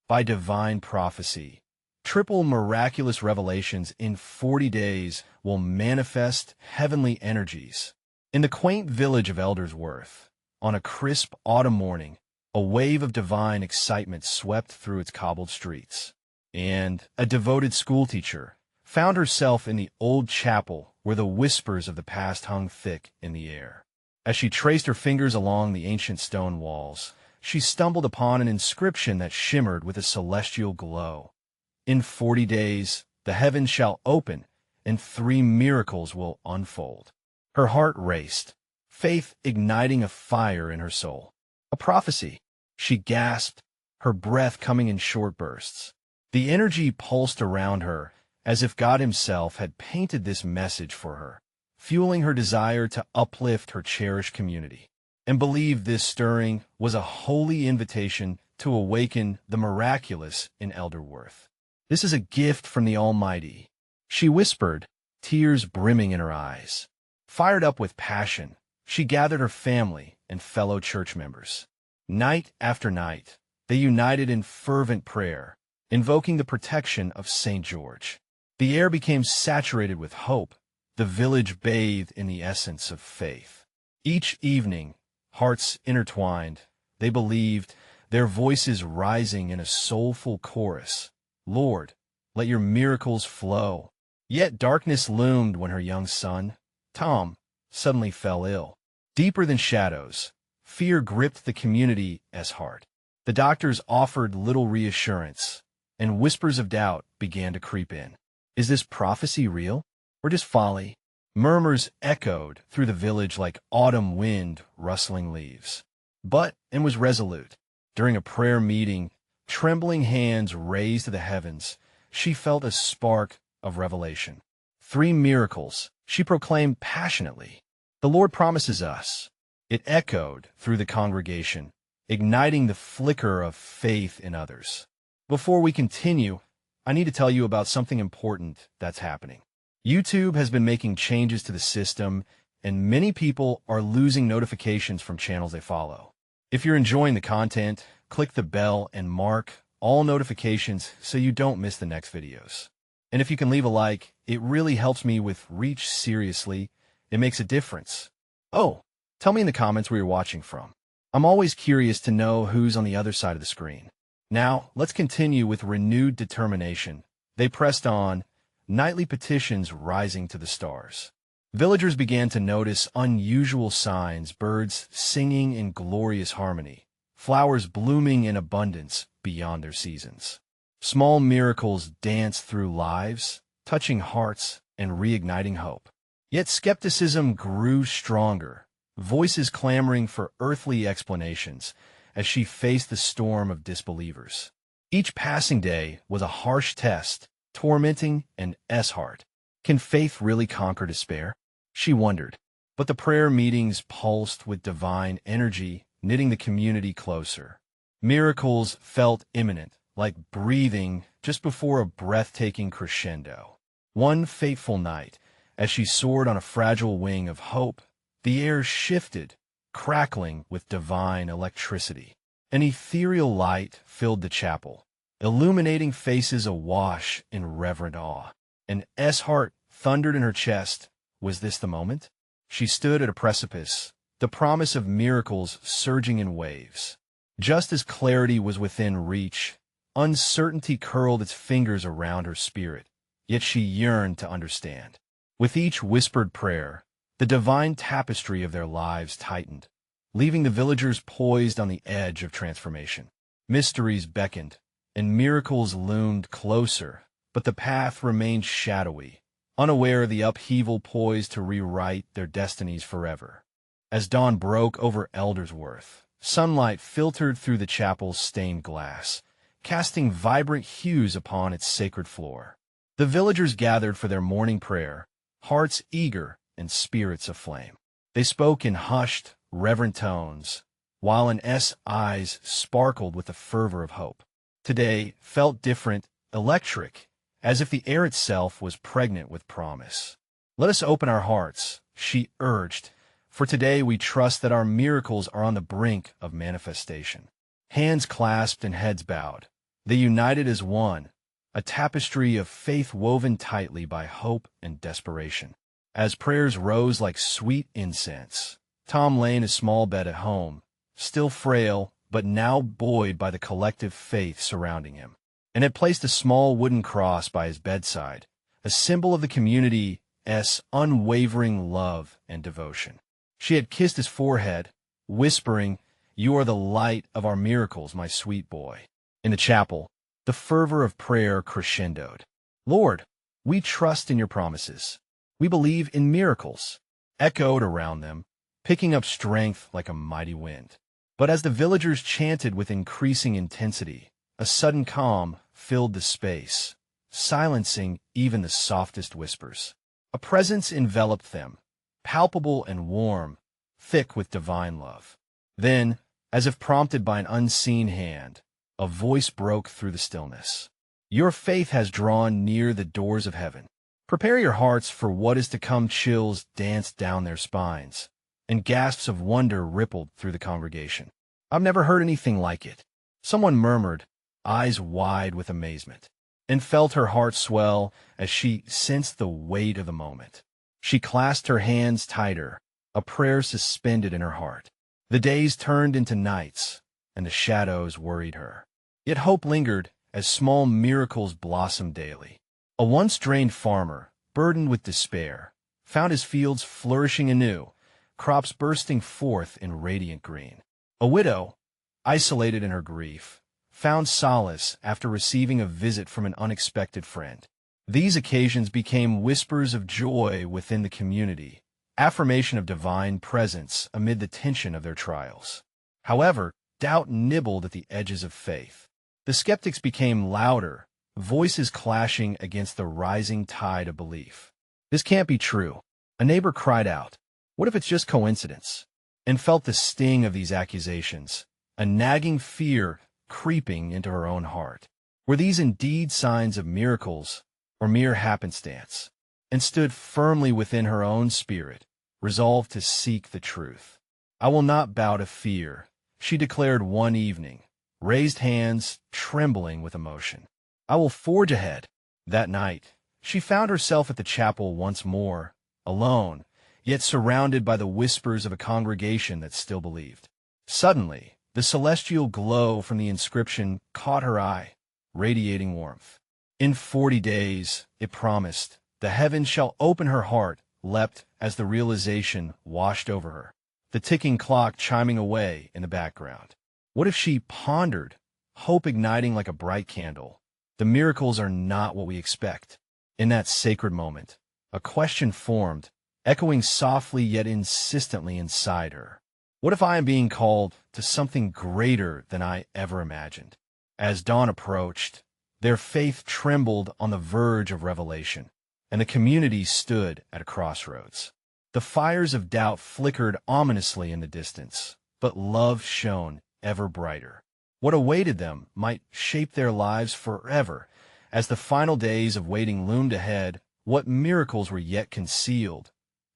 by divine prophecy. Triple miraculous revelations in 40 days will manifest heavenly energies. In the quaint village of Eldersworth, on a crisp autumn morning, a wave of divine excitement swept through its cobbled streets, and a devoted schoolteacher found herself in the old chapel where the whispers of the past hung thick in the air. As she traced her fingers along the ancient stone walls, she stumbled upon an inscription that shimmered with a celestial glow. In 40 days, the heavens shall open, and 3 miracles will unfold. Her heart raced, faith igniting a fire in her soul. A prophecy. She gasped, her breath coming in short bursts. The energy pulsed around her, as if God himself had painted this message for her, fueling her desire to uplift her cherished community. And believe this stirring was a holy invitation to awaken the miraculous in Elderworth. This is a gift from the Almighty, she whispered, tears brimming in her eyes. Fired up with passion, she gathered her family and fellow church members. Night after night, they united in fervent prayer, invoking the protection of St. George. The air became saturated with hope, the village bathed in the essence of faith. Each evening, hearts intertwined, they believed, their voices rising in a soulful chorus. Lord, let your miracles flow. Yet darkness loomed when her young son, Tom, suddenly fell ill. Deeper than shadows, fear gripped the community as heart. The doctors offered little reassurance, and whispers of doubt began to creep in. Is this prophecy real, or just folly? Murmurs echoed through the village like autumn wind rustling leaves. But Anne was resolute. During a prayer meeting, trembling hands raised to the heavens, she felt a spark of revelation. 3 miracles, she proclaimed passionately. The Lord promises us. It echoed through the congregation, igniting the flicker of faith in others. Before we continue, I need to tell you about something important that's happening. YouTube has been making changes to the system, and many people are losing notifications from channels they follow. If you're enjoying the content, click the bell and mark all notifications so you don't miss the next videos. And if you can leave a like, it really helps me with reach. Seriously, it makes a difference. Oh, tell me in the comments where you're watching from. I'm always curious to know who's on the other side of the screen. Now, let's continue with renewed determination. They pressed on, nightly petitions rising to the stars. Villagers began to notice unusual signs, birds singing in glorious harmony, flowers blooming in abundance beyond their seasons. Small miracles danced through lives, touching hearts and reigniting hope. Yet skepticism grew stronger, voices clamoring for earthly explanations as she faced the storm of disbelievers. Each passing day was a harsh test, tormenting Anne's heart. Can faith really conquer despair? She wondered. But the prayer meetings pulsed with divine energy, knitting the community closer. Miracles felt imminent, like breathing just before a breathtaking crescendo. One fateful night, as she soared on a fragile wing of hope, the air shifted, crackling with divine electricity. An ethereal light filled the chapel, illuminating faces awash in reverent awe. Anne's heart thundered in her chest. Was this the moment? She stood at a precipice, the promise of miracles surging in waves. Just as clarity was within reach, uncertainty curled its fingers around her spirit, yet she yearned to understand. With each whispered prayer, the divine tapestry of their lives tightened, leaving the villagers poised on the edge of transformation. Mysteries beckoned, and miracles loomed closer, but the path remained shadowy, unaware of the upheaval poised to rewrite their destinies forever. As dawn broke over Eldersworth, sunlight filtered through the chapel's stained glass, casting vibrant hues upon its sacred floor. The villagers gathered for their morning prayer, hearts eager and spirits aflame. They spoke in hushed, reverent tones, while Anne's eyes sparkled with the fervor of hope. Today felt different, electric, as if the air itself was pregnant with promise. Let us open our hearts, she urged, for today we trust that our miracles are on the brink of manifestation. Hands clasped and heads bowed, They united as one, a tapestry of faith woven tightly by hope and desperation. As prayers rose like sweet incense, Tom lay in his small bed at home, still frail, but now buoyed by the collective faith surrounding him, and had placed a small wooden cross by his bedside, a symbol of the community's unwavering love and devotion. She had kissed his forehead, whispering, "You are the light of our miracles, my sweet boy." In the chapel, the fervor of prayer crescendoed. "Lord, we trust in your promises. We believe in miracles," echoed around them, picking up strength like a mighty wind. But as the villagers chanted with increasing intensity, a sudden calm filled the space, silencing even the softest whispers. A presence enveloped them, palpable and warm, thick with divine love. Then, as if prompted by an unseen hand, a voice broke through the stillness. "Your faith has drawn near the doors of heaven. Prepare your hearts for what is to come." Chills danced down their spines, and gasps of wonder rippled through the congregation. "I've never heard anything like it," someone murmured, eyes wide with amazement, and felt her heart swell as she sensed the weight of the moment. She clasped her hands tighter, a prayer suspended in her heart. The days turned into nights, and the shadows worried her. Yet hope lingered as small miracles blossomed daily. A once drained farmer, burdened with despair, found his fields flourishing anew, crops bursting forth in radiant green. A widow, isolated in her grief, found solace after receiving a visit from an unexpected friend. These occasions became whispers of joy within the community, affirmation of divine presence amid the tension of their trials. However, doubt nibbled at the edges of faith. The skeptics became louder, voices clashing against the rising tide of belief. "This can't be true," a neighbor cried out. "What if it's just coincidence?" And felt the sting of these accusations, a nagging fear creeping into her own heart. Were these indeed signs of miracles or mere happenstance? And stood firmly within her own spirit, resolved to seek the truth. "I will not bow to fear," she declared one evening, raised hands trembling with emotion. "I will forge ahead." That night, she found herself at the chapel once more, alone, yet surrounded by the whispers of a congregation that still believed. Suddenly, the celestial glow from the inscription caught her eye, radiating warmth. "In 40 days," it promised, "the heavens shall open." Her heart leapt as the realization washed over her, the ticking clock chiming away in the background. What if she pondered, hope igniting like a bright candle? The miracles are not what we expect. In that sacred moment, a question formed, echoing softly yet insistently inside her. What if I am being called to something greater than I ever imagined? As dawn approached, their faith trembled on the verge of revelation, and the community stood at a crossroads. The fires of doubt flickered ominously in the distance, but love shone ever brighter. What awaited them might shape their lives forever. As the final days of waiting loomed ahead, what miracles were yet concealed,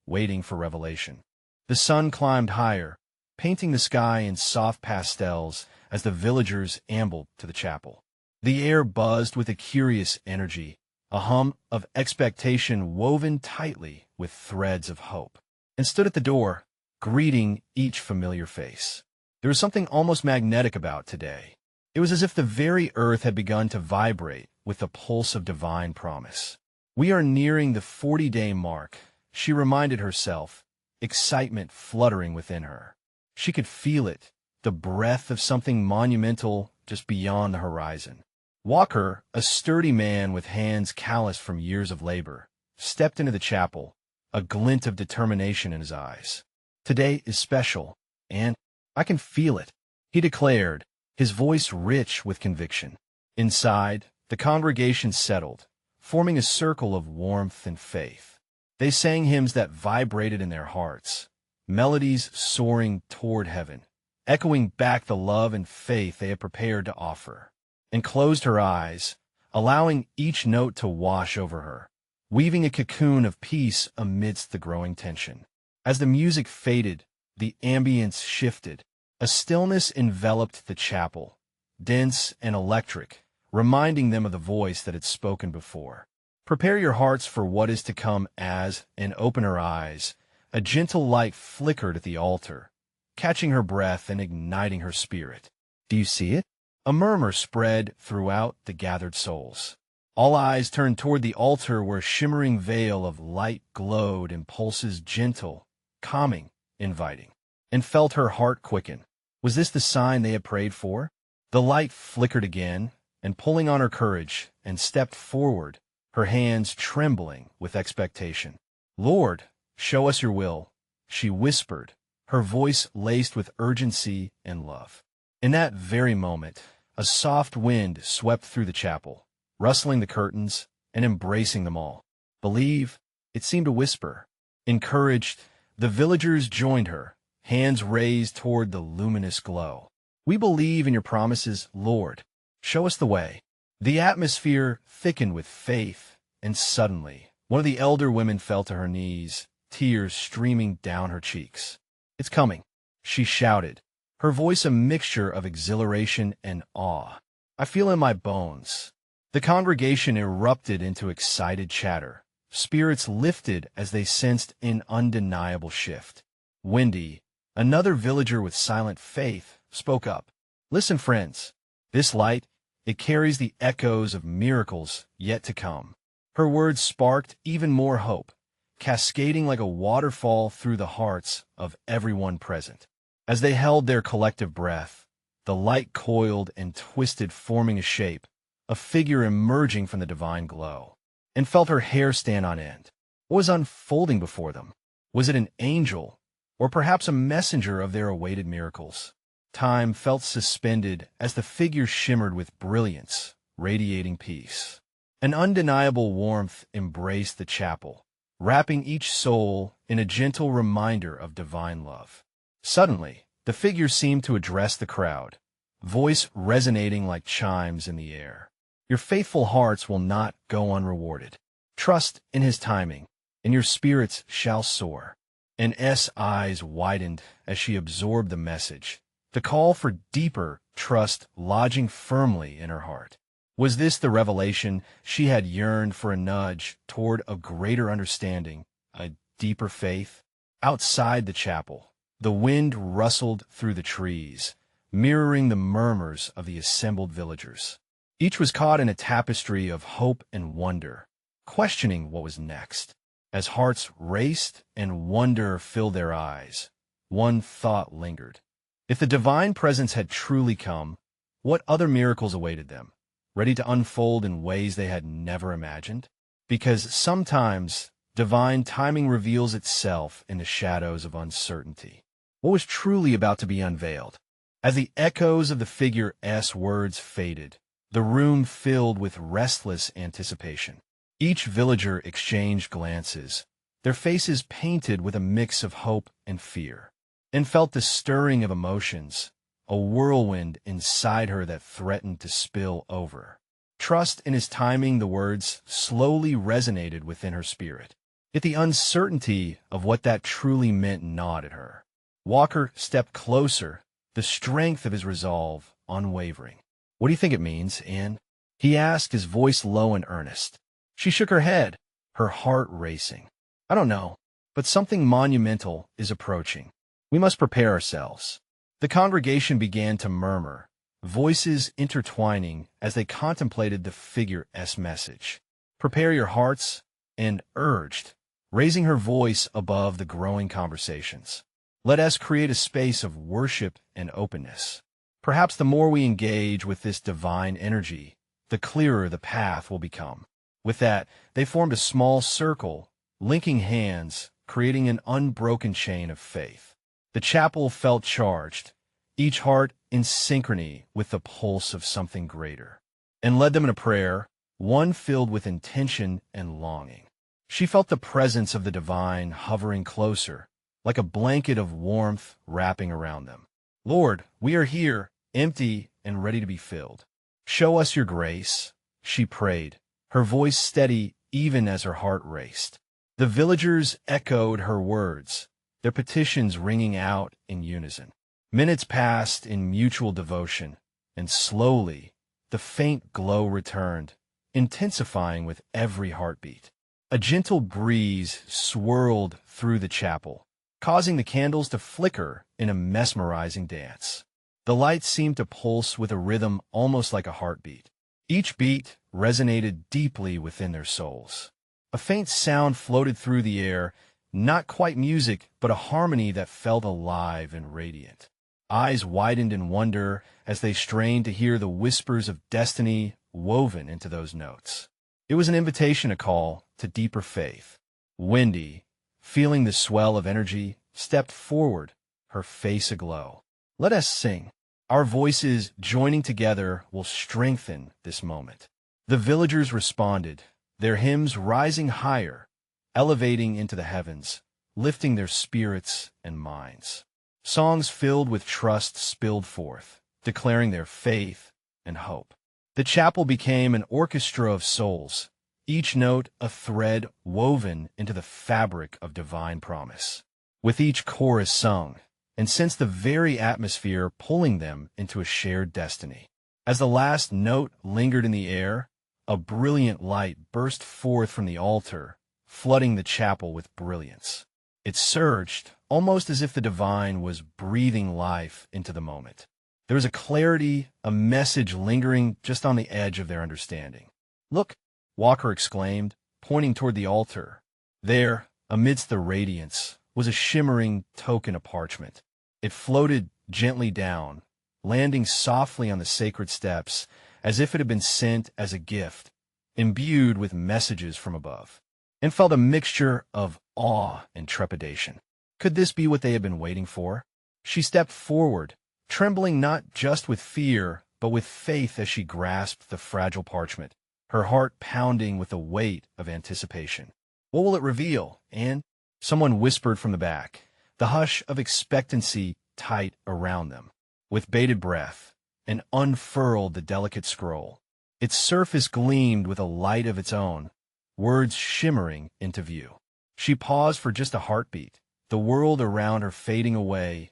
waiting for revelation? The sun climbed higher, painting the sky in soft pastels as the villagers ambled to the chapel. The air buzzed with a curious energy, a hum of expectation woven tightly with threads of hope, and stood at the door, greeting each familiar face. There was something almost magnetic about today. It was as if the very earth had begun to vibrate with the pulse of divine promise. "We are nearing the 40-day mark," she reminded herself, excitement fluttering within her. She could feel it, the breath of something monumental just beyond the horizon. Walker, a sturdy man with hands calloused from years of labor, stepped into the chapel, a glint of determination in his eyes. "Today is special, and I can feel it," he declared, his voice rich with conviction. Inside, the congregation settled, forming a circle of warmth and faith. They sang hymns that vibrated in their hearts, melodies soaring toward heaven, echoing back the love and faith they had prepared to offer, and closed her eyes, allowing each note to wash over her, weaving a cocoon of peace amidst the growing tension. As the music faded, the ambience shifted. A stillness enveloped the chapel, dense and electric, reminding them of the voice that had spoken before. Prepare your hearts for what is to come as, and open her eyes, a gentle light flickered at the altar, catching her breath and igniting her spirit. Do you see it? A murmur spread throughout the gathered souls. All eyes turned toward the altar where a shimmering veil of light glowed in pulses gentle, calming, inviting, and felt her heart quicken. Was this the sign they had prayed for? The light flickered again, and pulling on her courage, and stepped forward, her hands trembling with expectation. "Lord, show us your will," she whispered, her voice laced with urgency and love. In that very moment, a soft wind swept through the chapel, rustling the curtains and embracing them all. "Believe," it seemed to whisper. Encouraged, the villagers joined her, hands raised toward the luminous glow. "We believe in your promises, Lord. Show us the way." The atmosphere thickened with faith, and suddenly, one of the elder women fell to her knees, tears streaming down her cheeks. "It's coming," she shouted, her voice a mixture of exhilaration and awe. "I feel in my bones." The congregation erupted into excited chatter. Spirits lifted as they sensed an undeniable shift. Wendy, another villager with silent faith, spoke up. "Listen, friends. This light, it carries the echoes of miracles yet to come." Her words sparked even more hope, cascading like a waterfall through the hearts of everyone present. As they held their collective breath, the light coiled and twisted, forming a shape, a figure emerging from the divine glow, and felt her hair stand on end. What was unfolding before them? Was it an angel, or perhaps a messenger of their awaited miracles? Time felt suspended as the figure shimmered with brilliance, radiating peace. An undeniable warmth embraced the chapel, wrapping each soul in a gentle reminder of divine love. Suddenly, the figure seemed to address the crowd, voice resonating like chimes in the air. "Your faithful hearts will not go unrewarded. Trust in his timing, and your spirits shall soar." And S' eyes widened as she absorbed the message, the call for deeper trust lodging firmly in her heart. Was this the revelation she had yearned for, a nudge toward a greater understanding, a deeper faith? Outside the chapel, the wind rustled through the trees, mirroring the murmurs of the assembled villagers. Each was caught in a tapestry of hope and wonder, questioning what was next. As hearts raced and wonder filled their eyes, one thought lingered. If the divine presence had truly come, what other miracles awaited them, ready to unfold in ways they had never imagined? Because sometimes divine timing reveals itself in the shadows of uncertainty. What was truly about to be unveiled? As the echoes of the figure's words faded, the room filled with restless anticipation. Each villager exchanged glances, their faces painted with a mix of hope and fear, and felt the stirring of emotions, a whirlwind inside her that threatened to spill over. Trust in his timing, the words slowly resonated within her spirit. Yet the uncertainty of what that truly meant gnawed at her. Walker stepped closer, the strength of his resolve unwavering. "What do you think it means, Anne?" he asked, his voice low and earnest. She shook her head, her heart racing. "I don't know, but something monumental is approaching. We must prepare ourselves." The congregation began to murmur, voices intertwining as they contemplated the figure's message. "Prepare your hearts," Anne urged, raising her voice above the growing conversations. "Let us create a space of worship and openness. Perhaps the more we engage with this divine energy, the clearer the path will become." With that, they formed a small circle, linking hands, creating an unbroken chain of faith. The chapel felt charged, each heart in synchrony with the pulse of something greater, and led them in a prayer, one filled with intention and longing. She felt the presence of the divine hovering closer, like a blanket of warmth wrapping around them. "Lord, we are here, empty and ready to be filled. Show us your grace," she prayed, her voice steady even as her heart raced. The villagers echoed her words, their petitions ringing out in unison. Minutes passed in mutual devotion, and slowly, the faint glow returned, intensifying with every heartbeat. A gentle breeze swirled through the chapel, causing the candles to flicker in a mesmerizing dance. The lights seemed to pulse with a rhythm almost like a heartbeat. Each beat resonated deeply within their souls. A faint sound floated through the air, not quite music, but a harmony that felt alive and radiant. Eyes widened in wonder as they strained to hear the whispers of destiny woven into those notes. It was an invitation, a call to deeper faith. Wendy, feeling the swell of energy, stepped forward, her face aglow. "Let us sing. Our voices joining together will strengthen this moment." The villagers responded, their hymns rising higher, elevating into the heavens, lifting their spirits and minds. Songs filled with trust spilled forth, declaring their faith and hope. The chapel became an orchestra of souls, each note a thread woven into the fabric of divine promise. With each chorus sung, and sensed the very atmosphere pulling them into a shared destiny. As the last note lingered in the air, a brilliant light burst forth from the altar, flooding the chapel with brilliance. It surged, almost as if the divine was breathing life into the moment. There was a clarity, a message lingering just on the edge of their understanding. "Look," Walker exclaimed, pointing toward the altar. There, amidst the radiance, was a shimmering token of parchment. It floated gently down, landing softly on the sacred steps, as if it had been sent as a gift, imbued with messages from above, and felt a mixture of awe and trepidation. Could this be what they had been waiting for? She stepped forward, trembling not just with fear, but with faith as she grasped the fragile parchment, her heart pounding with the weight of anticipation. "What will it reveal, Anne?" Someone whispered from the back, the hush of expectancy tight around them. With bated breath, and unfurled the delicate scroll. Its surface gleamed with a light of its own, words shimmering into view. She paused for just a heartbeat, the world around her fading away,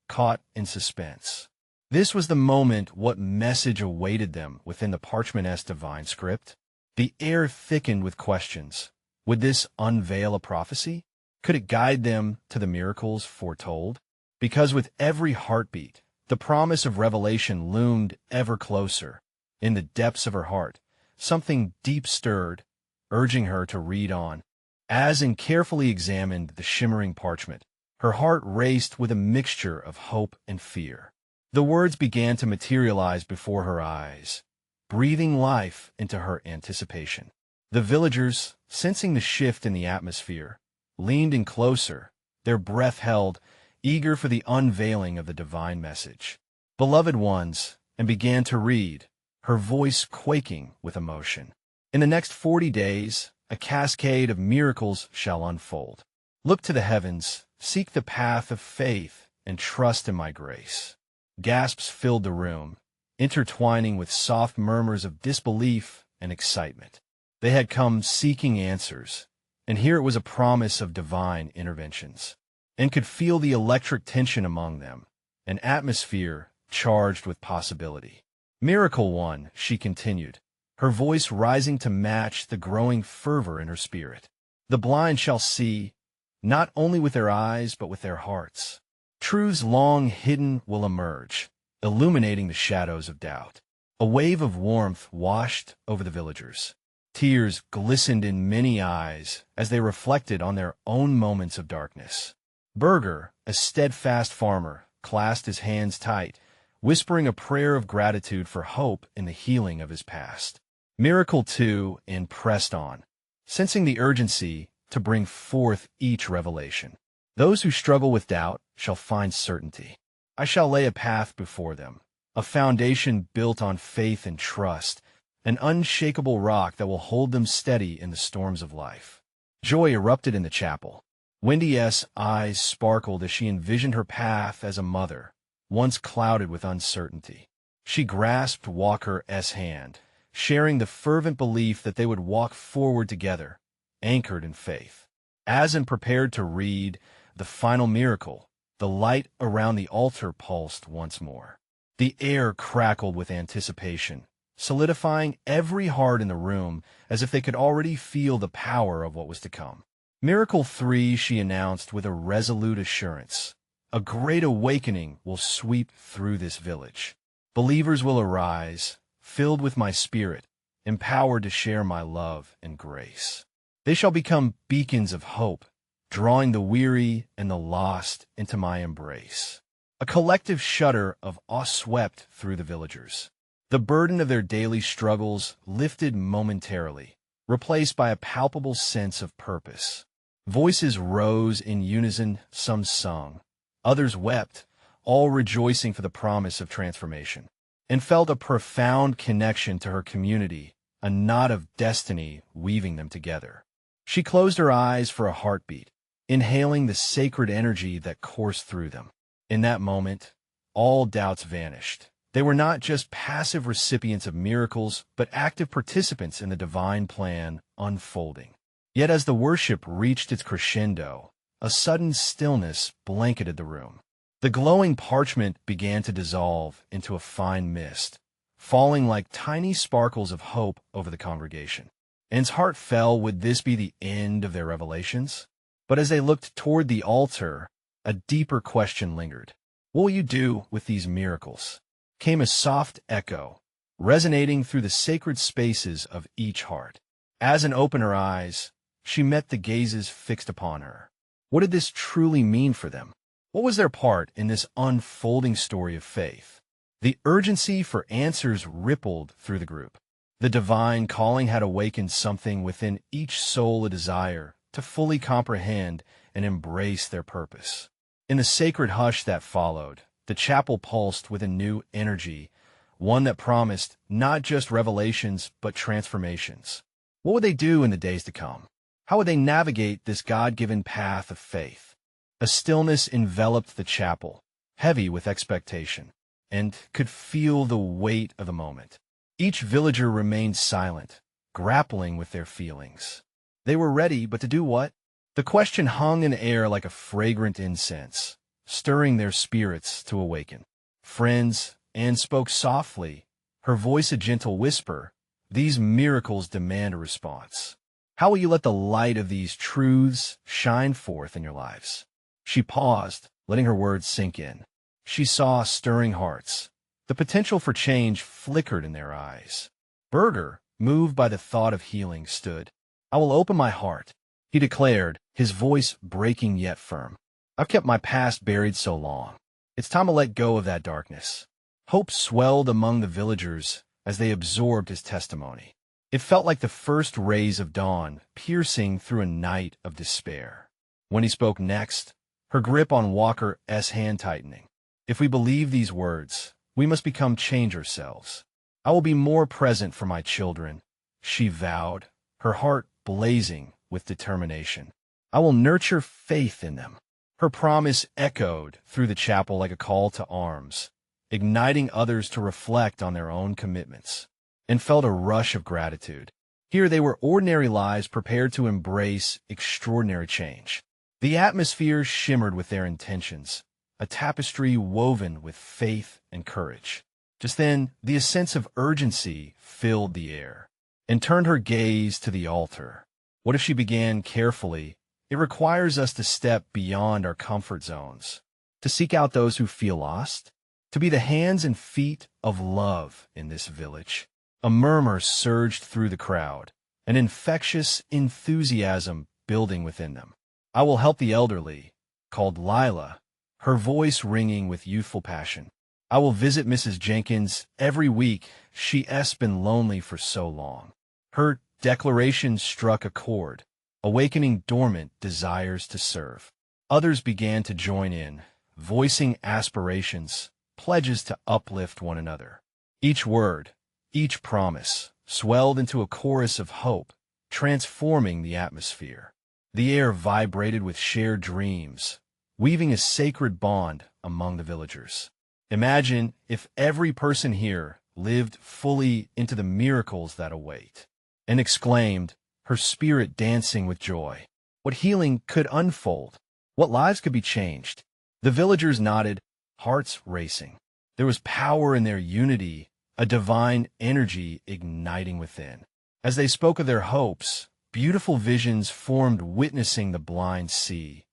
caught in suspense. This was the moment. What message awaited them within the parchment-esque divine script? The air thickened with questions. Would this unveil a prophecy? Could it guide them to the miracles foretold? Because with every heartbeat, the promise of revelation loomed ever closer. In the depths of her heart, something deep stirred, urging her to read on. As Anne carefully examined the shimmering parchment, her heart raced with a mixture of hope and fear. The words began to materialize before her eyes, breathing life into her anticipation. The villagers, sensing the shift in the atmosphere, leaned in closer, their breath held, eager for the unveiling of the divine message. "Beloved ones," and began to read, her voice quaking with emotion. "In the next 40 days, a cascade of miracles shall unfold. Look to the heavens, seek the path of faith, and trust in my grace." Gasps filled the room, intertwining with soft murmurs of disbelief and excitement. They had come seeking answers, and here it was a promise of divine interventions, and could feel the electric tension among them, an atmosphere charged with possibility. "Miracle one," she continued, her voice rising to match the growing fervor in her spirit. "The blind shall see, not only with their eyes, but with their hearts. Truths long hidden will emerge, illuminating the shadows of doubt." A wave of warmth washed over the villagers. Tears glistened in many eyes as they reflected on their own moments of darkness. Berger, a steadfast farmer, clasped his hands tight, whispering a prayer of gratitude for hope in the healing of his past. Miracle too, and pressed on, sensing the urgency to bring forth each revelation. "Those who struggle with doubt shall find certainty. I shall lay a path before them, a foundation built on faith and trust, an unshakable rock that will hold them steady in the storms of life." Joy erupted in the chapel. Wendy's eyes sparkled as she envisioned her path as a mother, once clouded with uncertainty. She grasped Walker's hand, sharing the fervent belief that they would walk forward together, anchored in faith. As Anne prepared to read the final miracle, the light around the altar pulsed once more. The air crackled with anticipation, solidifying every heart in the room as if they could already feel the power of what was to come. Miracle 3, she announced with a resolute assurance. A great awakening will sweep through this village. Believers will arise, filled with my spirit, empowered to share my love and grace. They shall become beacons of hope, drawing the weary and the lost into my embrace. A collective shudder of awe swept through the villagers. The burden of their daily struggles lifted momentarily, replaced by a palpable sense of purpose. Voices rose in unison, some sung, others wept, all rejoicing for the promise of transformation, and felt a profound connection to her community, a knot of destiny weaving them together. She closed her eyes for a heartbeat, inhaling the sacred energy that coursed through them. In that moment, all doubts vanished. They were not just passive recipients of miracles, but active participants in the divine plan unfolding. Yet as the worship reached its crescendo, a sudden stillness blanketed the room. The glowing parchment began to dissolve into a fine mist, falling like tiny sparkles of hope over the congregation. Anne's heart fell. Would this be the end of their revelations? But as they looked toward the altar, a deeper question lingered. What will you do with these miracles? Came a soft echo, resonating through the sacred spaces of each heart. As Anne opened her eyes, she met the gazes fixed upon her. What did this truly mean for them? What was their part in this unfolding story of faith? The urgency for answers rippled through the group. The divine calling had awakened something within each soul, a desire to fully comprehend and embrace their purpose. In the sacred hush that followed, the chapel pulsed with a new energy, one that promised not just revelations but transformations. What would they do in the days to come? How would they navigate this God-given path of faith? A stillness enveloped the chapel, heavy with expectation, and could feel the weight of the moment. Each villager remained silent, grappling with their feelings. They were ready, but to do what? The question hung in the air like a fragrant incense, stirring their spirits to awaken. Friends, Anne spoke softly, her voice a gentle whisper. These miracles demand a response. How will you let the light of these truths shine forth in your lives? She paused, letting her words sink in. She saw stirring hearts. The potential for change flickered in their eyes. Berger, moved by the thought of healing, stood. I will open my heart, he declared, his voice breaking yet firm. I've kept my past buried so long. It's time to let go of that darkness. Hope swelled among the villagers as they absorbed his testimony. It felt like the first rays of dawn piercing through a night of despair. When he spoke next, her grip on Walker's hand tightening. If we believe these words, we must become change ourselves. I will be more present for my children, she vowed, her heart blazing with determination. I will nurture faith in them. Her promise echoed through the chapel like a call to arms, igniting others to reflect on their own commitments, and felt a rush of gratitude. Here they were, ordinary lives prepared to embrace extraordinary change. The atmosphere shimmered with their intentions, a tapestry woven with faith and courage. Just then, the sense of urgency filled the air, and turned her gaze to the altar. What if she began carefully? It requires us to step beyond our comfort zones, to seek out those who feel lost, to be the hands and feet of love in this village. A murmur surged through the crowd, an infectious enthusiasm building within them. I will help the elderly, called Lila, her voice ringing with youthful passion. I will visit Mrs. Jenkins every week. She's been lonely for so long. Her declaration struck a chord, awakening dormant desires to serve. Others began to join in, voicing aspirations, pledges to uplift one another. Each word, each promise, swelled into a chorus of hope, transforming the atmosphere. The air vibrated with shared dreams, weaving a sacred bond among the villagers. Imagine if every person here lived fully into the miracles that await. And exclaimed, her spirit dancing with joy. What healing could unfold? What lives could be changed? The villagers nodded, hearts racing. There was power in their unity, a divine energy igniting within. As they spoke of their hopes, beautiful visions formed, witnessing the blind see,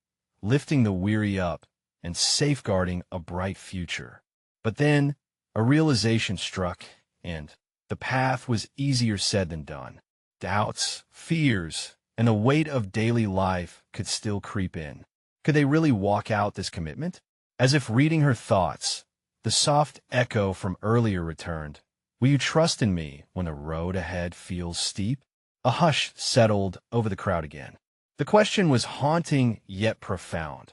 lifting the weary up, and safeguarding a bright future. But then a realization struck, and the path was easier said than done. Doubts, fears, and the weight of daily life could still creep in. Could they really walk out this commitment? As if reading her thoughts, the soft echo from earlier returned. Will you trust in me when the road ahead feels steep? A hush settled over the crowd again. The question was haunting yet profound.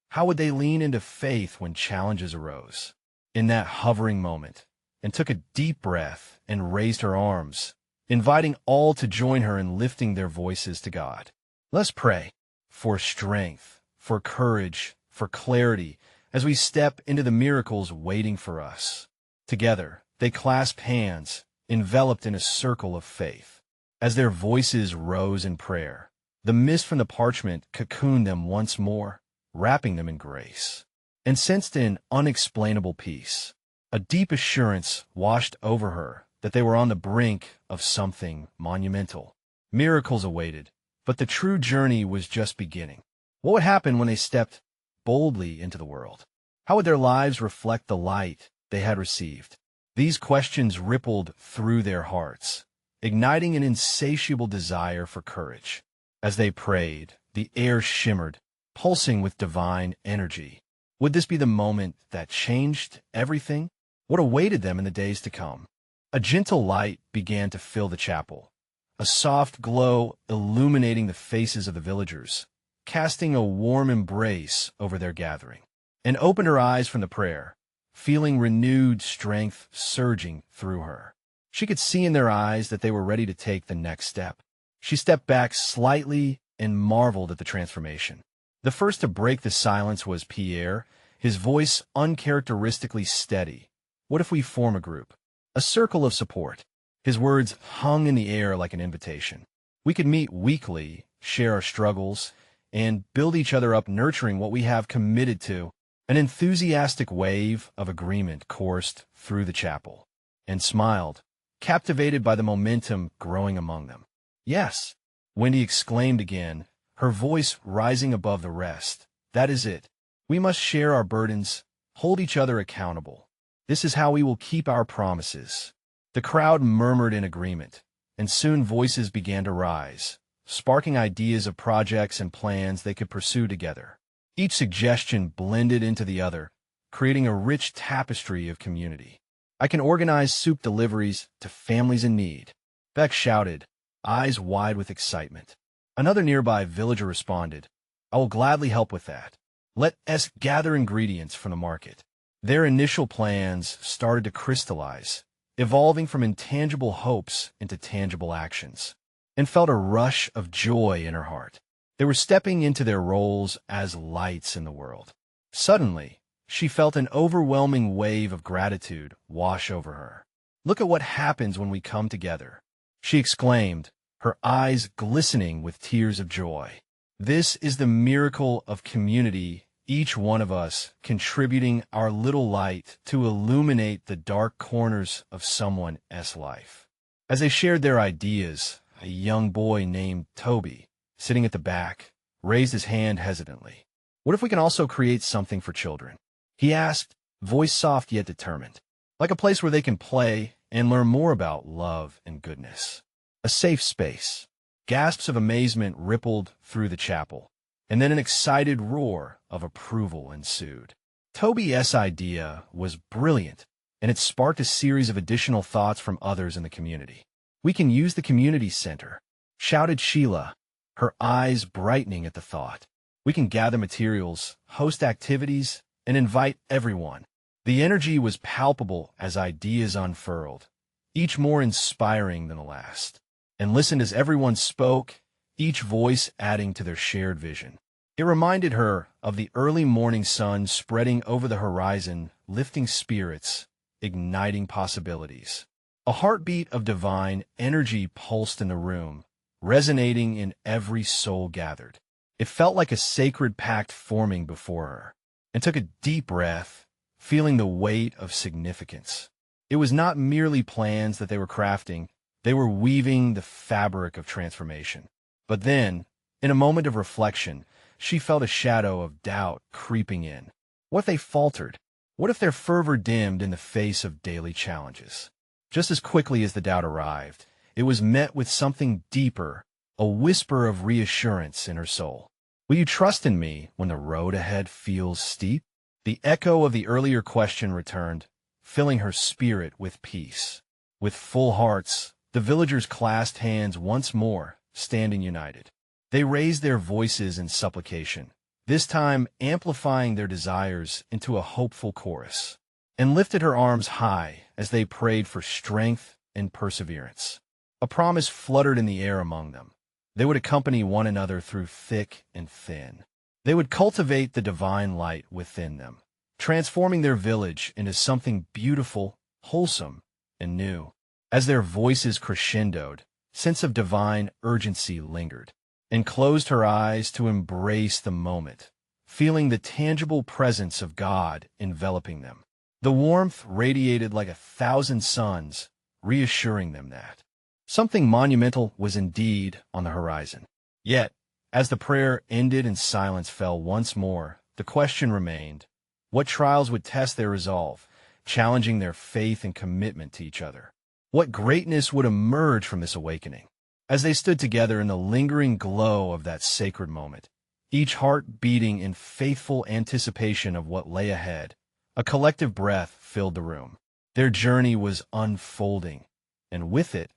How would they lean into faith when challenges arose? In that hovering moment, and took a deep breath and raised her arms, inviting all to join her in lifting their voices to God. Let's pray for strength, for courage, for clarity, as we step into the miracles waiting for us. Together, they clasped hands, enveloped in a circle of faith. As their voices rose in prayer, the mist from the parchment cocooned them once more, wrapping them in grace. And sensed an unexplainable peace. A deep assurance washed over her that they were on the brink of something monumental. Miracles awaited, but the true journey was just beginning. What would happen when they stepped boldly into the world? How would their lives reflect the light they had received? These questions rippled through their hearts, igniting an insatiable desire for courage. As they prayed, the air shimmered, pulsing with divine energy. Would this be the moment that changed everything? What awaited them in the days to come? A gentle light began to fill the chapel, a soft glow illuminating the faces of the villagers, casting a warm embrace over their gathering. And opened her eyes from the prayer, feeling renewed strength surging through her. She could see in their eyes that they were ready to take the next step. She stepped back slightly and marveled at the transformation. The first to break the silence was Pierre, his voice uncharacteristically steady. What if we form a group? A circle of support. His words hung in the air like an invitation. We could meet weekly, share our struggles, and build each other up, nurturing what we have committed to. An enthusiastic wave of agreement coursed through the chapel, and smiled, captivated by the momentum growing among them. Yes, Wendy exclaimed again, her voice rising above the rest. That is it. We must share our burdens, hold each other accountable. This is how we will keep our promises. The crowd murmured in agreement, and soon voices began to rise, sparking ideas of projects and plans they could pursue together. Each suggestion blended into the other, creating a rich tapestry of community. I can organize soup deliveries to families in need, Beck shouted, eyes wide with excitement. Another nearby villager responded, I will gladly help with that. Let us gather ingredients from the market. Their initial plans started to crystallize, evolving from intangible hopes into tangible actions, and felt a rush of joy in her heart. They were stepping into their roles as lights in the world. Suddenly, she felt an overwhelming wave of gratitude wash over her. Look at what happens when we come together, she exclaimed, her eyes glistening with tears of joy. This is the miracle of community, each one of us contributing our little light to illuminate the dark corners of someone's life. As they shared their ideas, a young boy named Toby, sitting at the back, raised his hand hesitantly. What if we can also create something for children? He asked, voice soft yet determined. Like a place where they can play and learn more about love and goodness. A safe space. Gasps of amazement rippled through the chapel, and then an excited roar of approval ensued. Toby's idea was brilliant, and it sparked a series of additional thoughts from others in the community. We can use the community center, shouted Sheila, her eyes brightening at the thought. We can gather materials, host activities, and invite everyone. The energy was palpable as ideas unfurled, each more inspiring than the last, and listened as everyone spoke, each voice adding to their shared vision. It reminded her of the early morning sun spreading over the horizon, lifting spirits, igniting possibilities. A heartbeat of divine energy pulsed in the room, resonating in every soul gathered. It felt like a sacred pact forming before her, and took a deep breath, feeling the weight of significance. It was not merely plans that they were crafting, they were weaving the fabric of transformation. But then, in a moment of reflection, she felt a shadow of doubt creeping in. What if they faltered? What if their fervor dimmed in the face of daily challenges? Just as quickly as the doubt arrived, it was met with something deeper, a whisper of reassurance in her soul. Will you trust in me when the road ahead feels steep? The echo of the earlier question returned, filling her spirit with peace. With full hearts, the villagers clasped hands once more, standing united. They raised their voices in supplication, this time amplifying their desires into a hopeful chorus, and lifted her arms high as they prayed for strength and perseverance. A promise fluttered in the air among them. They would accompany one another through thick and thin. They would cultivate the divine light within them, transforming their village into something beautiful, wholesome, and new. As their voices crescendoed, sense of divine urgency lingered, and closed her eyes to embrace the moment, feeling the tangible presence of God enveloping them. The warmth radiated like 1,000 suns, reassuring them that something monumental was indeed on the horizon. Yet, as the prayer ended and silence fell once more, the question remained: what trials would test their resolve, challenging their faith and commitment to each other? What greatness would emerge from this awakening? As they stood together in the lingering glow of that sacred moment, each heart beating in faithful anticipation of what lay ahead, a collective breath filled the room. Their journey was unfolding, and with it,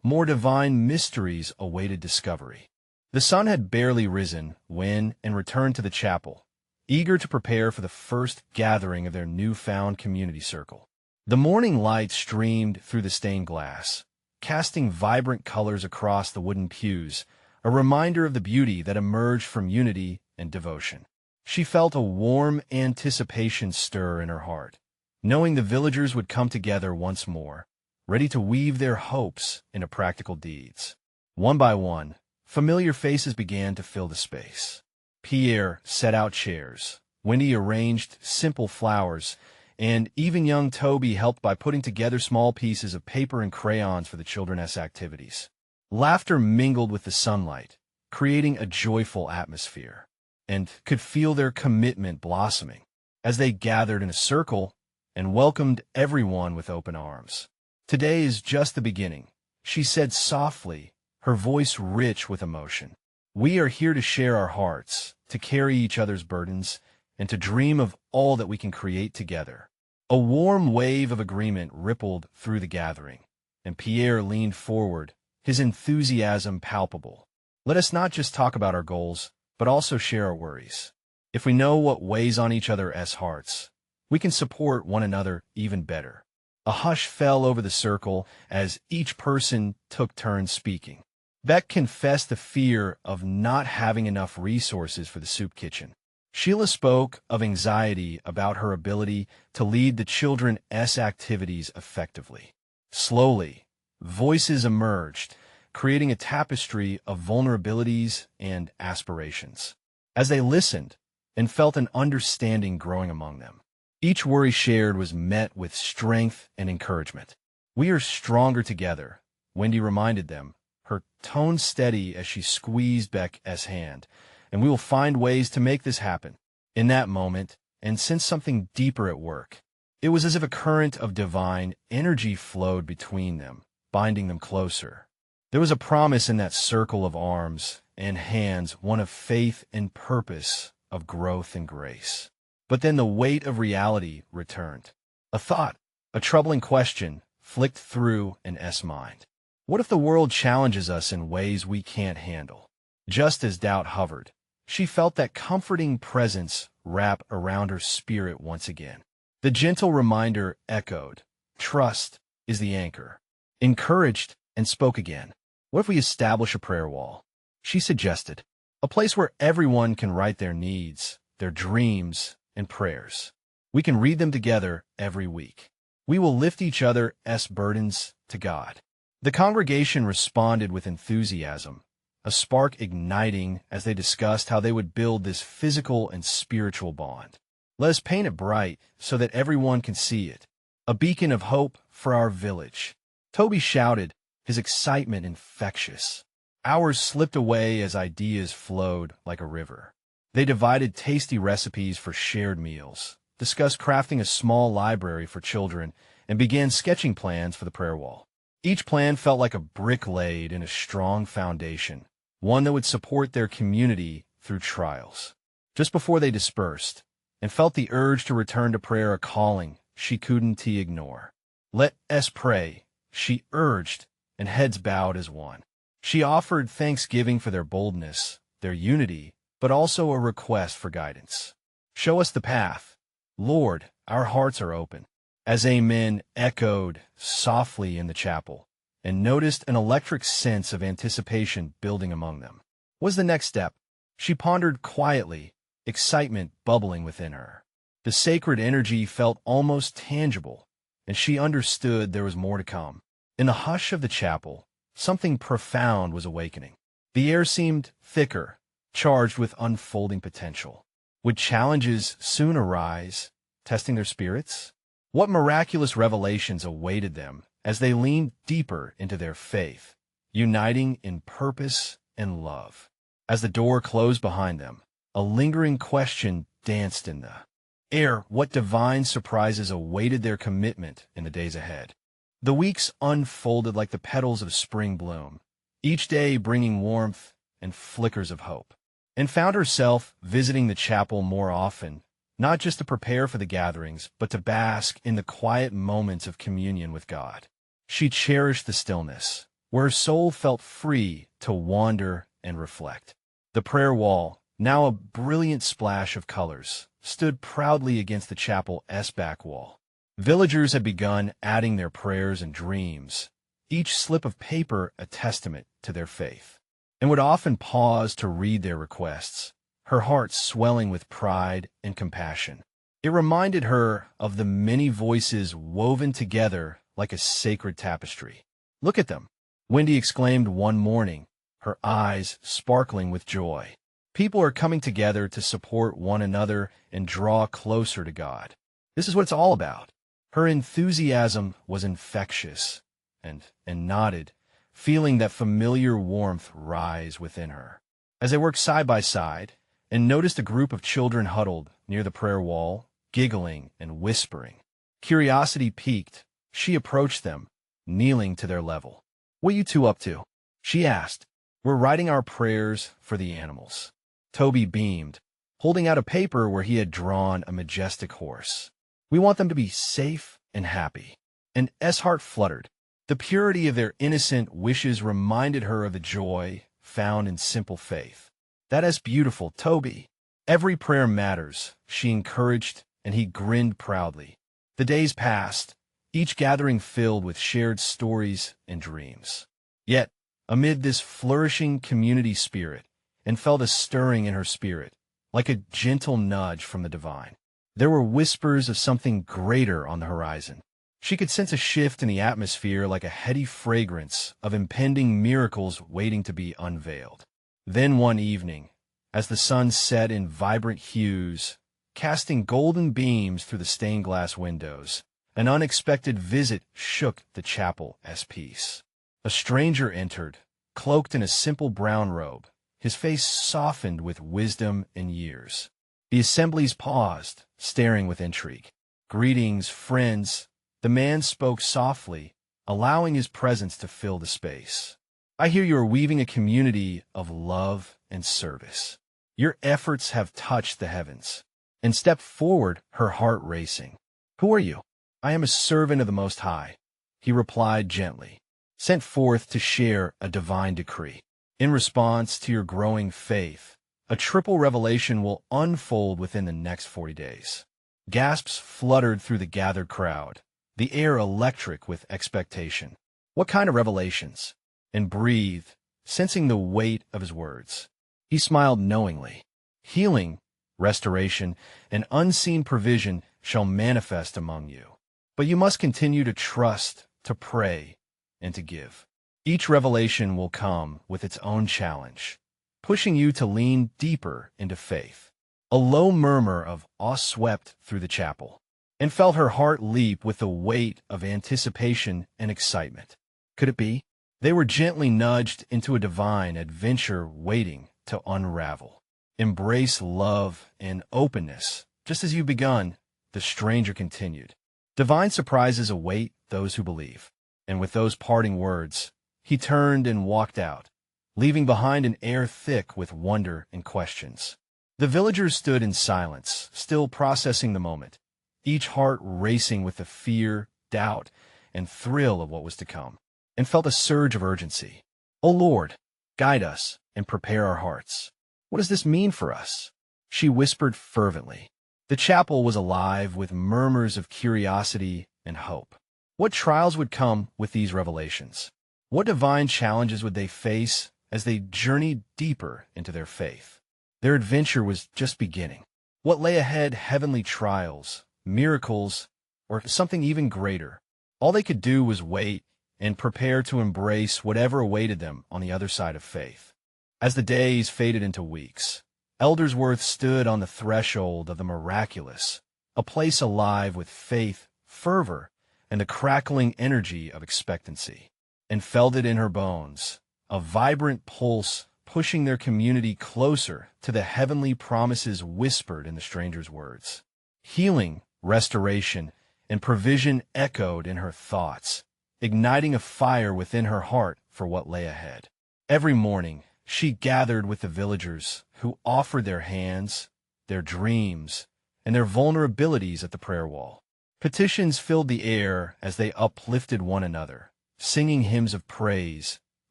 more divine mysteries awaited discovery. The sun had barely risen when, and returned to the chapel, eager to prepare for the first gathering of their newfound community circle. The morning light streamed through the stained glass, casting vibrant colors across the wooden pews, a reminder of the beauty that emerged from unity and devotion. She felt a warm anticipation stir in her heart, knowing the villagers would come together once more, ready to weave their hopes into practical deeds. One by one, familiar faces began to fill the space. Pierre set out chairs, Wendy arranged simple flowers, and even young Toby helped by putting together small pieces of paper and crayons for the children's activities. Laughter mingled with the sunlight, creating a joyful atmosphere, and could feel their commitment blossoming as they gathered in a circle and welcomed everyone with open arms. "Today is just the beginning," she said softly, her voice rich with emotion. "We are here to share our hearts, to carry each other's burdens, and to dream of all that we can create together." A warm wave of agreement rippled through the gathering, and Pierre leaned forward, his enthusiasm palpable. "Let us not just talk about our goals, but also share our worries. If we know what weighs on each other's hearts, we can support one another even better." A hush fell over the circle as each person took turns speaking. Beck confessed the fear of not having enough resources for the soup kitchen. Sheila spoke of anxiety about her ability to lead the children's activities effectively. Slowly, voices emerged, creating a tapestry of vulnerabilities and aspirations. As they listened and felt an understanding growing among them, each worry shared was met with strength and encouragement. "We are stronger together," Wendy reminded them, her tone steady as she squeezed Beck's hand, "and we will find ways to make this happen." In that moment, and sensed something deeper at work, it was as if a current of divine energy flowed between them, binding them closer. There was a promise in that circle of arms and hands, one of faith and purpose, of growth and grace. But then the weight of reality returned. A thought, a troubling question, flicked through An's mind. What if the world challenges us in ways we can't handle? Just as doubt hovered, she felt that comforting presence wrap around her spirit once again. The gentle reminder echoed, "Trust is the anchor." Encouraged, and spoke again. "What if we establish a prayer wall?" she suggested. "A place where everyone can write their needs, their dreams, and prayers. We can read them together every week. We will lift each other's burdens to God." The congregation responded with enthusiasm, a spark igniting as they discussed how they would build this physical and spiritual bond. "Let us paint it bright so that everyone can see it. A beacon of hope for our village." Toby shouted, his excitement infectious. Hours slipped away as ideas flowed like a river. They divided tasty recipes for shared meals, discussed crafting a small library for children, and began sketching plans for the prayer wall. Each plan felt like a brick laid in a strong foundation, one that would support their community through trials. Just before they dispersed, and felt the urge to return to prayer a calling she couldn't ignore. "Let us pray," she urged, and heads bowed as one. She offered thanksgiving for their boldness, their unity, but also a request for guidance. "Show us the path. Lord, our hearts are open." As amen echoed softly in the chapel, and noticed an electric sense of anticipation building among them. What was the next step? She pondered quietly, excitement bubbling within her. The sacred energy felt almost tangible, and she understood there was more to come. In the hush of the chapel, something profound was awakening. The air seemed thicker, charged with unfolding potential. Would challenges soon arise, testing their spirits? What miraculous revelations awaited them as they leaned deeper into their faith, uniting in purpose and love? As the door closed behind them, a lingering question danced in the air: what divine surprises awaited their commitment in the days ahead? The weeks unfolded like the petals of spring bloom, each day bringing warmth and flickers of hope, and found herself visiting the chapel more often, not just to prepare for the gatherings, but to bask in the quiet moments of communion with God. She cherished the stillness, where her soul felt free to wander and reflect. The prayer wall, now a brilliant splash of colors, stood proudly against the chapel's back wall. Villagers had begun adding their prayers and dreams, each slip of paper a testament to their faith, and would often pause to read their requests, her heart swelling with pride and compassion. It reminded her of the many voices woven together like a sacred tapestry. "Look at them," Wendy exclaimed one morning, her eyes sparkling with joy. "People are coming together to support one another and draw closer to God. This is what it's all about." Her enthusiasm was infectious, and nodded, feeling that familiar warmth rise within her. As they worked side by side, and noticed a group of children huddled near the prayer wall, giggling and whispering. Curiosity piqued, she approached them, kneeling to their level. "What are you two up to?" she asked. "We're writing our prayers for the animals." Toby beamed, holding out a paper where he had drawn a majestic horse. "We want them to be safe and happy." And S. heart fluttered. The purity of their innocent wishes reminded her of the joy found in simple faith. "That is beautiful, Toby. Every prayer matters," she encouraged, and he grinned proudly. The days passed, each gathering filled with shared stories and dreams. Yet, amid this flourishing community spirit, and felt a stirring in her spirit, like a gentle nudge from the divine. There were whispers of something greater on the horizon. She could sense a shift in the atmosphere, like a heady fragrance of impending miracles waiting to be unveiled. Then one evening, as the sun set in vibrant hues, casting golden beams through the stained glass windows, an unexpected visit shook the chapel's peace. A stranger entered, cloaked in a simple brown robe, his face softened with wisdom and years. The assemblies paused, staring with intrigue. "Greetings, friends." The man spoke softly, allowing his presence to fill the space. "I hear you are weaving a community of love and service. Your efforts have touched the heavens." And stepped forward, her heart racing. "Who are you?" "I am a servant of the Most High," he replied gently, "sent forth to share a divine decree. In response to your growing faith, a triple revelation will unfold within the next 40 days. Gasps fluttered through the gathered crowd, the air electric with expectation. "What kind of revelations?" And breathed, sensing the weight of his words. He smiled knowingly. "Healing, restoration, and unseen provision shall manifest among you. But you must continue to trust, to pray, and to give. Each revelation will come with its own challenge, pushing you to lean deeper into faith." A low murmur of awe swept through the chapel. and felt her heart leap with the weight of anticipation and excitement. Could it be? They were gently nudged into a divine adventure waiting to unravel. Embrace love and openness. Just as you've begun, the stranger continued. Divine surprises await those who believe. And with those parting words, he turned and walked out, leaving behind an air thick with wonder and questions. The villagers stood in silence, still processing the moment, each heart racing with the fear, doubt, and thrill of what was to come, and felt a surge of urgency. "O Lord, guide us and prepare our hearts. What does this mean for us?" she whispered fervently. The chapel was alive with murmurs of curiosity and hope. What trials would come with these revelations? What divine challenges would they face as they journeyed deeper into their faith? Their adventure was just beginning. What lay ahead? Heavenly trials, miracles, or something even greater? All they could do was wait and prepare to embrace whatever awaited them on the other side of faith. As the days faded into weeks, Eldersworth stood on the threshold of the miraculous, a place alive with faith, fervor, and the crackling energy of expectancy, and felt it in her bones, a vibrant pulse pushing their community closer to the heavenly promises whispered in the stranger's words. Healing, restoration, and provision echoed in her thoughts, igniting a fire within her heart for what lay ahead. Every morning, she gathered with the villagers who offered their hands, their dreams, and their vulnerabilities at the prayer wall. Petitions filled the air as they uplifted one another, singing hymns of praise,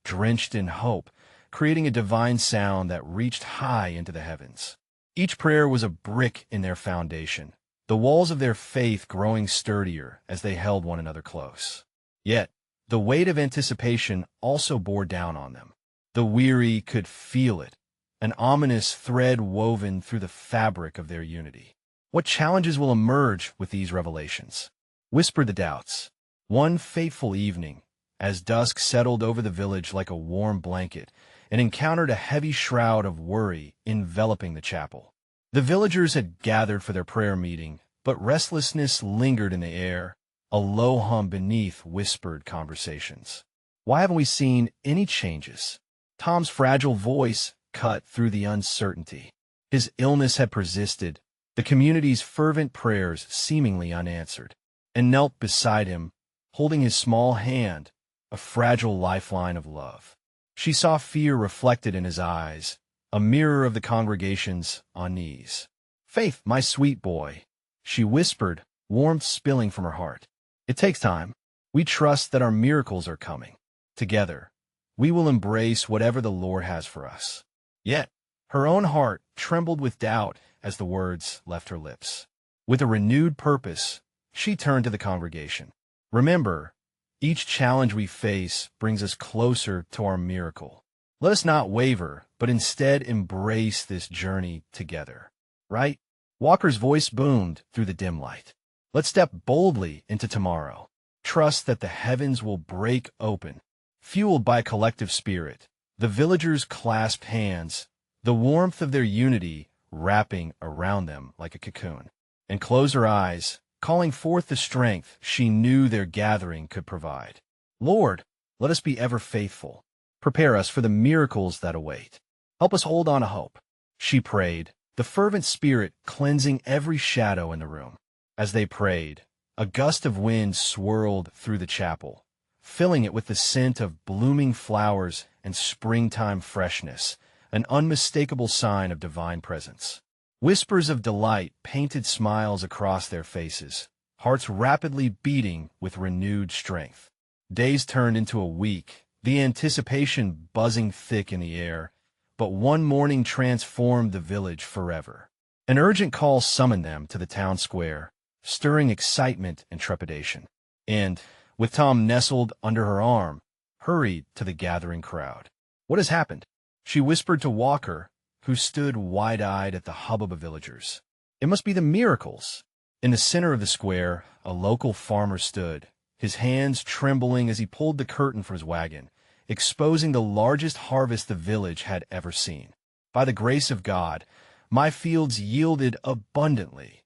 drenched in hope, creating a divine sound that reached high into the heavens. Each prayer was a brick in their foundation, the walls of their faith growing sturdier as they held one another close. Yet, the weight of anticipation also bore down on them. The weary could feel it, an ominous thread woven through the fabric of their unity. What challenges will emerge with these revelations? Whispered the doubts. One fateful evening, as dusk settled over the village like a warm blanket, and encountered a heavy shroud of worry enveloping the chapel. The villagers had gathered for their prayer meeting, but restlessness lingered in the air, a low hum beneath whispered conversations. "Why haven't we seen any changes?" Tom's fragile voice cut through the uncertainty. His illness had persisted, the community's fervent prayers seemingly unanswered, and knelt beside him, holding his small hand, a fragile lifeline of love. She saw fear reflected in his eyes, a mirror of the congregation's unease. "Faith, my sweet boy," she whispered, warmth spilling from her heart. "It takes time. We trust that our miracles are coming. Together, we will embrace whatever the Lord has for us." Yet, her own heart trembled with doubt as the words left her lips. With a renewed purpose, she turned to the congregation. "Remember, each challenge we face brings us closer to our miracle. Let us not waver, but instead embrace this journey together." Right? Walker's voice boomed through the dim light. "Let's step boldly into tomorrow. Trust that the heavens will break open." Fueled by a collective spirit, the villagers clasped hands, the warmth of their unity wrapping around them like a cocoon, and closed her eyes, calling forth the strength she knew their gathering could provide. "Lord, let us be ever faithful. Prepare us for the miracles that await. Help us hold on to hope," she prayed, the fervent spirit cleansing every shadow in the room. As they prayed, a gust of wind swirled through the chapel, filling it with the scent of blooming flowers and springtime freshness, an unmistakable sign of divine presence. Whispers of delight painted smiles across their faces, hearts rapidly beating with renewed strength. Days turned into a week, the anticipation buzzing thick in the air, but one morning transformed the village forever. An urgent call summoned them to the town square, stirring excitement and trepidation, and, with Tom nestled under her arm, hurried to the gathering crowd. "What has happened?" she whispered to Walker, who stood wide-eyed at the hubbub of villagers. "It must be the miracles." In the center of the square, a local farmer stood, his hands trembling as he pulled the curtain from his wagon, exposing the largest harvest the village had ever seen. "By the grace of God, my fields yielded abundantly.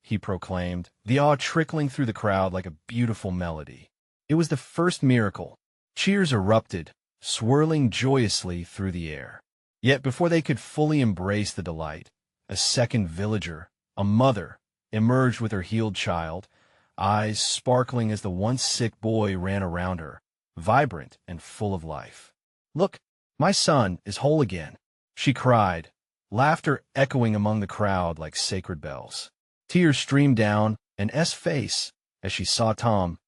he proclaimed, the awe trickling through the crowd like a beautiful melody. It was the first miracle. Cheers erupted, swirling joyously through the air. Yet before they could fully embrace the delight, a second villager, a mother, emerged with her healed child, eyes sparkling as the once sick boy ran around her, vibrant and full of life. "Look, my son is whole again," she cried, laughter echoing among the crowd like sacred bells. Tears streamed down Anne's face as she saw Tom's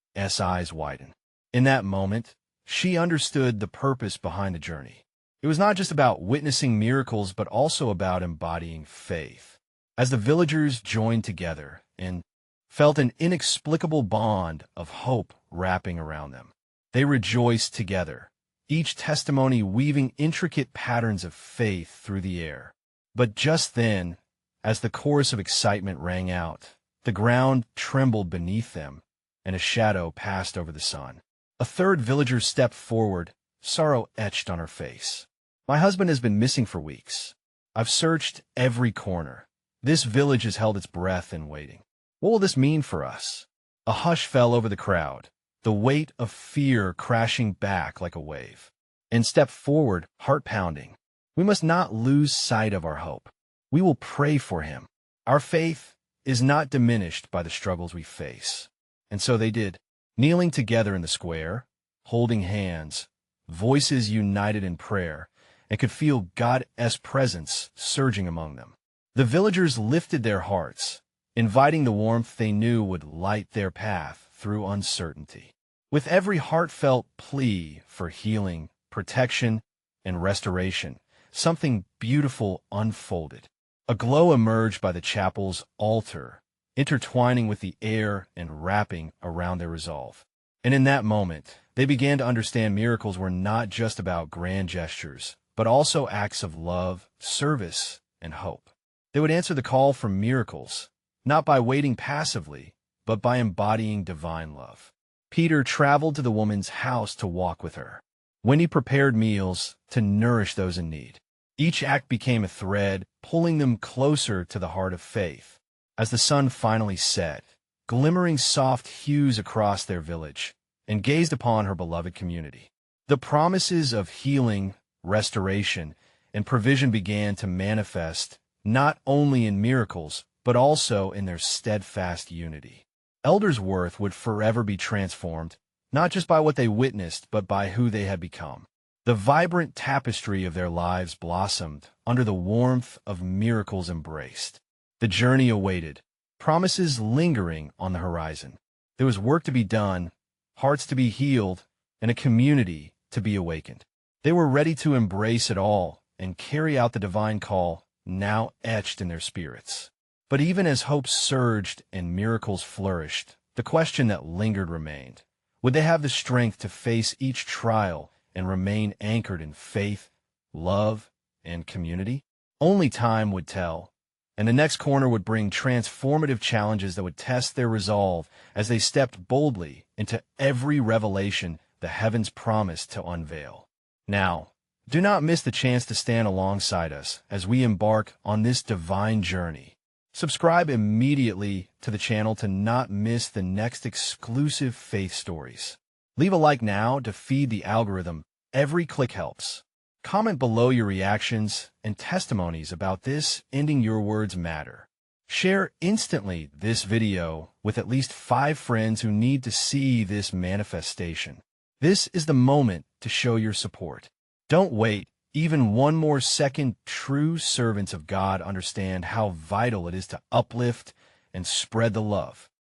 eyes widen. In that moment, she understood the purpose behind the journey. It was not just about witnessing miracles, but also about embodying faith. As the villagers joined together and felt an inexplicable bond of hope wrapping around them, they rejoiced together, each testimony weaving intricate patterns of faith through the air. But just then, as the chorus of excitement rang out, the ground trembled beneath them, and a shadow passed over the sun. A third villager stepped forward, sorrow etched on her face. "My husband has been missing for weeks. I've searched every corner. This village has held its breath in waiting. What will this mean for us?" A hush fell over the crowd, the weight of fear crashing back like a wave. And stepped forward, heart pounding. "We must not lose sight of our hope. We will pray for him. Our faith is not diminished by the struggles we face." And so they did, kneeling together in the square, holding hands, voices united in prayer, and could feel God's presence surging among them. The villagers lifted their hearts, inviting the warmth they knew would light their path through uncertainty. With every heartfelt plea for healing, protection, and restoration, something beautiful unfolded. A glow emerged by the chapel's altar, intertwining with the air and wrapping around their resolve. And in that moment, they began to understand miracles were not just about grand gestures, but also acts of love, service, and hope. They would answer the call for miracles, not by waiting passively, but by embodying divine love. Peter traveled to the woman's house to walk with her. Wendy prepared meals to nourish those in need. Each act became a thread, pulling them closer to the heart of faith. As the sun finally set, glimmering soft hues across their village, and gazed upon her beloved community, the promises of healing, restoration, and provision began to manifest not only in miracles, but also in their steadfast unity. Eldersworth would forever be transformed, not just by what they witnessed, but by who they had become. The vibrant tapestry of their lives blossomed under the warmth of miracles embraced. The journey awaited, promises lingering on the horizon. There was work to be done, hearts to be healed, and a community to be awakened. They were ready to embrace it all and carry out the divine call now etched in their spirits. But even as hope surged and miracles flourished, the question that lingered remained. Would they have the strength to face each trial and remain anchored in faith, love, and community? Only time would tell, and the next corner would bring transformative challenges that would test their resolve as they stepped boldly into every revelation the heavens promised to unveil. Now, do not miss the chance to stand alongside us as we embark on this divine journey. Subscribe immediately to the channel to not miss the next exclusive faith stories. Leave a like now to feed the algorithm. Every click helps. Comment below your reactions and testimonies about this Ending Your Words Matter. Share instantly this video with at least 5 friends who need to see this manifestation. This is the moment to show your support. Don't wait even one more second. True servants of God understand how vital it is to uplift and spread the love.